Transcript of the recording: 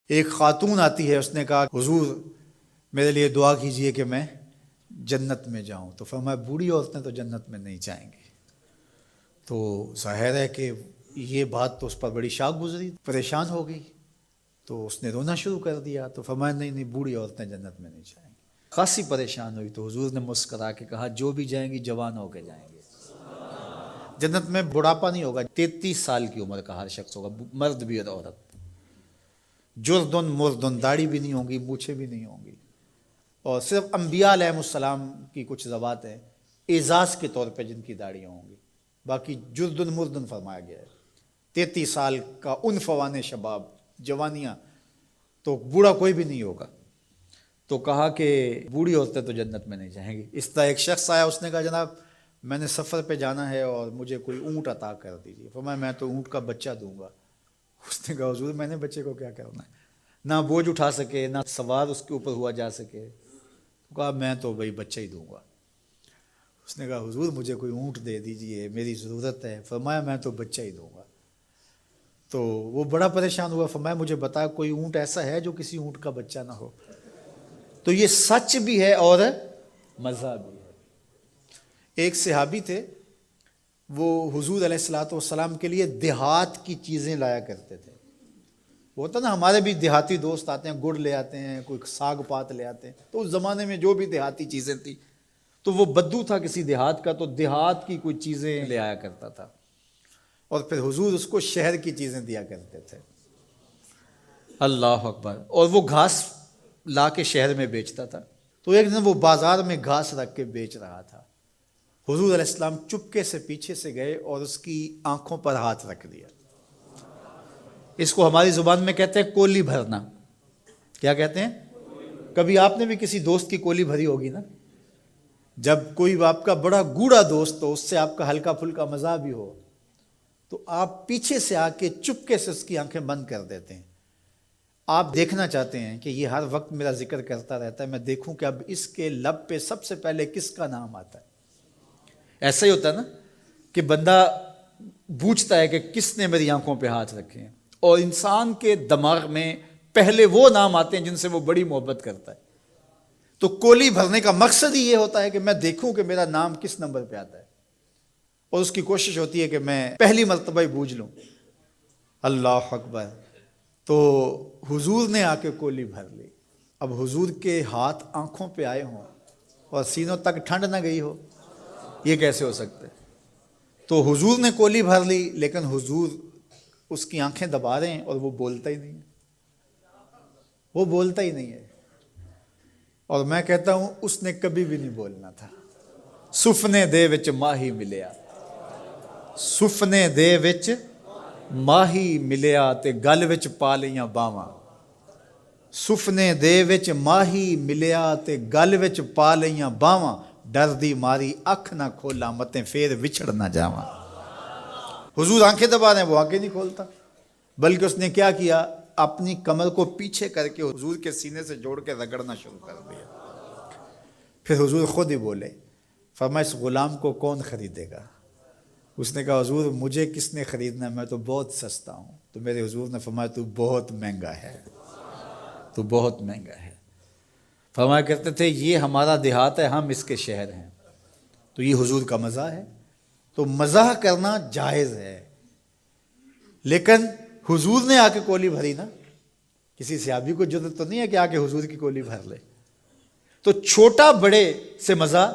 ایک خاتون آتی ہے، اس نے کہا حضور میرے لیے دعا کیجئے کہ میں جنت میں جاؤں. تو فرمایا بوڑھی عورتیں تو جنت میں نہیں جائیں گی. تو ظاہر ہے کہ یہ بات تو اس پر بڑی شاق گزری، پریشان ہو گئی، تو اس نے رونا شروع کر دیا. تو فرمایا نہیں بوڑھی عورتیں جنت میں نہیں جائیں گی. خاصی پریشان ہوئی تو حضور نے مسکرا کے کہا جو بھی جائیں گی جوان ہو کے جائیں گے. جنت میں بڑھاپا نہیں ہوگا، 33 سال کی عمر کا ہر شخص ہوگا، مرد بھی اور عورت. جردن مردن، داڑھی بھی نہیں ہوں گی، مونچھیں بھی نہیں ہوں گی. اور صرف انبیاء علیہ السلام کی کچھ ذوات ہیں اعزاز کے طور پہ جن کی داڑیاں ہوں گی، باقی جردن مردن فرمایا گیا ہے. 33 سال کا عنفوان شباب، جوانیاں، تو بوڑھا کوئی بھی نہیں ہوگا. تو کہا کہ بوڑھی عورتیں تو جنت میں نہیں جائیں گی. اس طرح ایک شخص آیا، اس نے کہا جناب میں نے سفر پہ جانا ہے اور مجھے کوئی اونٹ عطا کر دیجیے. فرمایا میں تو اونٹ کا بچہ دوں گا. اس نے کہا حضور میں نے بچے کو کیا کرنا ہے، نہ بوجھ اٹھا سکے نہ سوار اس کے اوپر ہوا جا سکے. تو کہا میں تو بھائی بچہ ہی دوں گا. اس نے کہا حضور مجھے کوئی اونٹ دے دیجئے، میری ضرورت ہے. فرمایا میں تو بچہ ہی دوں گا. تو وہ بڑا پریشان ہوا. فرمایا مجھے بتا کوئی اونٹ ایسا ہے جو کسی اونٹ کا بچہ نہ ہو. تو یہ سچ بھی ہے اور مزہ بھی ہے. ایک صحابی تھے، وہ حضور علیہ السلام کے لیے دیہات کی چیزیں لایا کرتے تھے. وہ ہوتا نا ہمارے بھی دیہاتی دوست آتے ہیں، گڑ لے آتے ہیں، کوئی ساگ پات لے آتے ہیں. تو اس زمانے میں جو بھی دیہاتی چیزیں تھیں، تو وہ بدو تھا کسی دیہات کا، تو دیہات کی کوئی چیزیں لے آیا کرتا تھا اور پھر حضور اس کو شہر کی چیزیں دیا کرتے تھے. اللہ اکبر. اور وہ گھاس لا کے شہر میں بیچتا تھا. تو ایک دن وہ بازار میں گھاس رکھ کے بیچ رہا تھا. حضور علیہ السلام چپکے سے پیچھے سے گئے اور اس کی آنکھوں پر ہاتھ رکھ دیا. اس کو ہماری زبان میں کہتے ہیں کولی بھرنا. کیا کہتے ہیں؟ کبھی آپ نے بھی کسی دوست کی کولی بھری ہوگی نا. جب کوئی آپ کا بڑا گوڑا دوست ہو، اس سے آپ کا ہلکا پھلکا مزاح بھی ہو، تو آپ پیچھے سے آ کے چپکے سے اس کی آنکھیں بند کر دیتے ہیں. آپ دیکھنا چاہتے ہیں کہ یہ ہر وقت میرا ذکر کرتا رہتا ہے، میں دیکھوں کہ اب اس کے لب پہ سب سے پہلے کس کا نام آتا ہے. ایسا ہی ہوتا ہے نا کہ بندہ پوچھتا ہے کہ کس نے میری آنکھوں پہ ہاتھ رکھے ہیں، اور انسان کے دماغ میں پہلے وہ نام آتے ہیں جن سے وہ بڑی محبت کرتا ہے. تو کولی بھرنے کا مقصد ہی یہ ہوتا ہے کہ میں دیکھوں کہ میرا نام کس نمبر پہ آتا ہے، اور اس کی کوشش ہوتی ہے کہ میں پہلی مرتبہ ہی بوجھ لوں. اللہ اکبر. تو حضور نے آ کے کولی بھر لی. اب حضور کے ہاتھ آنکھوں پہ آئے ہوں اور سینوں تک ٹھنڈ نہ گئی ہو، یہ کیسے ہو سکتا ہے؟ تو حضور نے کولی بھر لی، لیکن حضور اس کی آنکھیں دبا رہے ہیں اور وہ بولتا ہی نہیں ہے. وہ بولتا ہی نہیں ہے. اور میں کہتا ہوں اس نے کبھی بھی نہیں بولنا تھا. سفنے دے وچ ماہی ملیا، سفنے دے وچ ماہی ملیا تے گل وچ پا لیاں باواں. سفنے دے وچ ماہی ملیا تے گل وچ پا لیاں باواں. ڈر دی ماری اکھ نہ کھولا متے پھر وچھڑ نہ جاواں. حضور آنکھیں دبا رہے ہیں، وہ آنکھیں نہیں کھولتا، بلکہ اس نے کیا کیا، اپنی کمر کو پیچھے کر کے حضور کے سینے سے جوڑ کے رگڑنا شروع کر دیا. پھر حضور خود ہی بولے. فرمایا اس غلام کو کون خریدے گا؟ اس نے کہا حضور مجھے کس نے خریدنا ہے، میں تو بہت سستا ہوں. تو میرے حضور نے فرمایا تو بہت مہنگا ہے، تو بہت مہنگا ہے. فرمایا کرتے تھے یہ ہمارا دیہات ہے، ہم اس کے شہر ہیں. تو یہ حضور کا مزاح ہے. تو مزاح کرنا جائز ہے، لیکن حضور نے آ کے کولی بھری نا. کسی صحابی کو جرأت تو نہیں ہے کہ آ کے حضور کی کولی بھر لے. تو چھوٹا بڑے سے مزاح